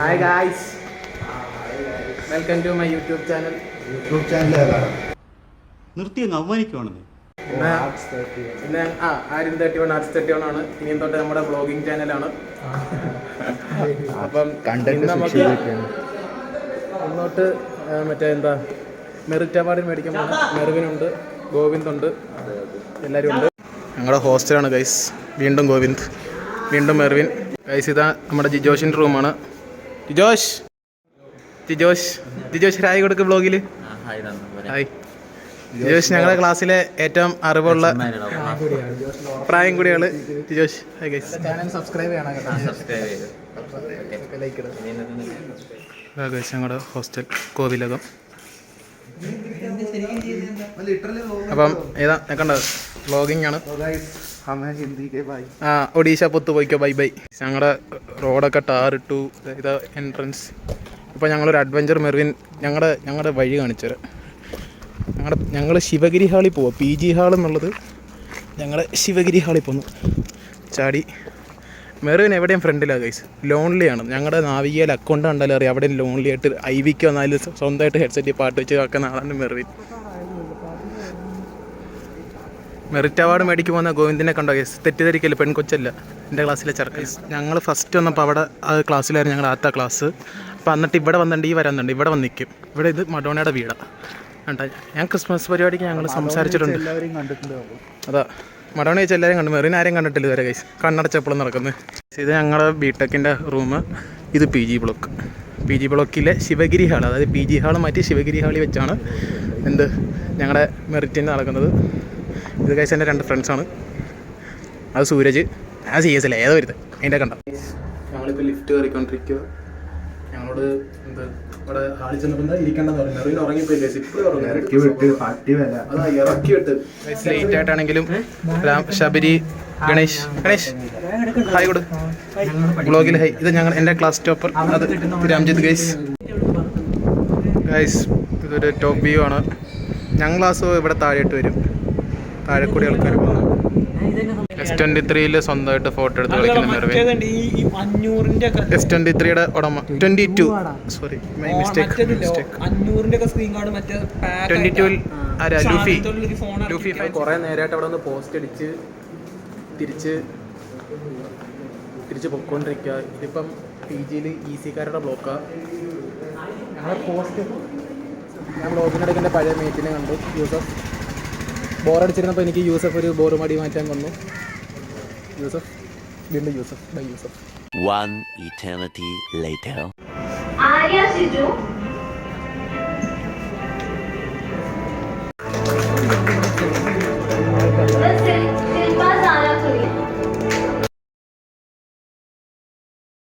Hi guys, welcome to my YouTube channel. നിർത്തി അങ്ങ് അവമാനിക്കുവാണെന്ന്. പിന്നെ ആരും 31 ആർട്സ് 31 ആണ്. ഇനിയും തൊട്ട് നമ്മുടെ വ്ളോഗിങ് ചാനലാണ്. അപ്പം ഇന്ന് നമുക്ക് മുന്നോട്ട് മറ്റേ മെറിറ്റ് അവാർഡ് മേടിക്കാൻ പോകുന്ന മെർവിനുണ്ട്, ഗോവിന്ദുണ്ട്, എല്ലാവരും ഉണ്ട്. ഞങ്ങളുടെ ഹോസ്റ്റലാണ് ഗൈസ്. വീണ്ടും ഗോവിന്ദ്, വീണ്ടും മെർവിൻ. ഗൈസ് ഇതാ നമ്മുടെ ജിജോഷിൻ്റെ റൂമാണ്. ജിജോഷ് ഹായ് കൊടുക്ക് വ്ളോഗിൽ. ഹായ് ജിജോഷ്, ഞങ്ങളുടെ ക്ലാസ്സിലെ ഏറ്റവും അറിവുള്ള പ്രായം കൂടിയാണ് ജിജോഷ്. ഹായ് ഗൈസ്, ചാനൽ സബ്സ്ക്രൈബ് ചെയ്യണം ഗൈസ്. ഞങ്ങളുടെ ഹോസ്റ്റൽ കോവിലകം. അപ്പം ഏതാ കണ്ടത് വ്ളോഗിങ് ആണ്. ഒഡീഷ പൊത്തു പോയിക്കോ, ബൈ ബൈ. ഞങ്ങളുടെ റോഡൊക്കെ ടാറിട്ടു. ഇതാ എൻട്രൻസ്. ഇപ്പോൾ ഞങ്ങളൊരു അഡ്വഞ്ചർ മെർവിൻ ഞങ്ങളുടെ വഴി കാണിച്ചത്. ഞങ്ങൾ ശിവഗിരി ഹാളിൽ പോവാം. PG ഹാൾ എന്നുള്ളത് ഞങ്ങൾ ശിവഗിരി ഹാളിൽ പോന്നു. ചാടി മെർവിൻ എവിടെയും ഫ്രണ്ടിലാണ് ഗൈസ്. ലോൺലിയാണ്. ഞങ്ങളുടെ നാവികയിൽ അക്കൗണ്ട് കണ്ടാലും അറിയാം എവിടെയും ലോൺലി ആയിട്ട് IVക്ക് വന്നാലും സ്വന്തമായിട്ട് ഹെഡ്സെറ്റ് പാട്ട് വെച്ച് കേൾക്കുന്ന ആളാണ് മെർവിൻ. മെറിറ്റ് അവാർഡ് മേടിക്ക് പോകുന്ന ഗോവിന്ദിനെ കണ്ടോ ഗൈസ്? തെറ്റിദ്ധരിക്കല്, പെൺകൊച്ചല്ല, എൻ്റെ ക്ലാസ്സിലെ ചെറുക്കൻ. ഞങ്ങൾ ഫസ്റ്റ് വന്നപ്പോൾ അവിടെ ആ ക്ലാസ്സിലായിരുന്നു ഞങ്ങൾ ആദ്യത്തെ ക്ലാസ്. അപ്പോൾ എന്നിട്ട് ഇവിടെ വന്നിട്ട് വരാന്നുണ്ട്, ഇവിടെ വന്ന് നിൽക്കും. ഇവിടെ ഇത് മഡോണയുടെ വീടാണ് കണ്ടാ. ഞാൻ ക്രിസ്മസ് പരിപാടിക്ക് ഞങ്ങൾ സംസാരിച്ചിട്ടുണ്ട്. അതാ മഡോണ വെച്ച് എല്ലാവരും കണ്ടു. മെറിൻ ആരെയും കണ്ടിട്ടില്ല ഇതുവരെ ഗൈസ്. കണ്ണടച്ചപ്പോഴും നടക്കുന്നത്. ഇത് ഞങ്ങളുടെ ബിടെക്കിൻ്റെ റൂം. ഇത് PG ബ്ലോക്കിലെ ശിവഗിരി ഹാൾ, അതായത് PG ഹാൾ മാറ്റി ശിവഗിരി ഹാളിൽ വെച്ചാണ് ഞങ്ങളുടെ മെറിറ്റിന് നടക്കുന്നത്. ഇത് ഗൈസ് എൻ്റെ 2 ഫ്രണ്ട്സാണ്. അത് സൂരജ്, CS അല്ലേ ഏതോ വരുന്നത് അതിൻ്റെ കണ്ട. ഞങ്ങളിപ്പോൾ ലിഫ്റ്റ് കയറിക്കൊണ്ടിരിക്കുക. ഞങ്ങളോട് ഇവിടെ ഹാളിൽ ചെന്നപ്പോൾ ഇരിക്കേണ്ടെന്ന് പറഞ്ഞു. മെറിൻ ഉറങ്ങിപ്പോയില്ലേ? ഇറക്കി വിട്ട് ലേറ്റ് ആയിട്ടാണെങ്കിലും ശബരി, ഗണേഷ് ഹായ് കൊടു ബ്ലോഗിൽ ഹായ്. ഇത് എൻ്റെ ക്ലാസ് ടോപ്പർ, അത് രാംജിത്ത് ഗൈസ്. ഇതൊരു ടോപ്പ് വ്യൂ ആണ്. ഞങ്ങൾ ക്ലാസ് ഇവിടെ താഴെയിട്ട് വരും. താഴെക്കൂടി ആൾക്കാർ പോകുന്നു. S23 സ്വന്തമായിട്ട് ഫോട്ടോ എടുത്ത് കളിക്കുന്ന മെർവിൻ. S23യുടെ ഉടമ 22, സോറി മൈ മിസ്റ്റേക്ക്. 22 ആരാ? ലൂഫി. കുറേ നേരമായിട്ട് അവിടെ ഒന്ന് പോസ്റ്റ് അടിച്ച് തിരിച്ച് പൊയ്ക്കൊണ്ടിരിക്കുക. ഇതിപ്പം PGയിൽ EC-കാരുടെ ബ്ലോക്കാണ്. ഞങ്ങളുടെ പോസ്റ്റ് ഞാൻ ബ്ലോഗിനിടയ്ക്ക് പഴയ മീറ്റിനെ കണ്ടു. യൂസഫ് ബോറടിച്ചിരുന്നപ്പോൾ എനിക്ക് യൂസഫ് ഒരു ബോറ് മടി മാറ്റാൻ വന്നു. വീണ്ടും Yusuf. One eternity later. Arya Siju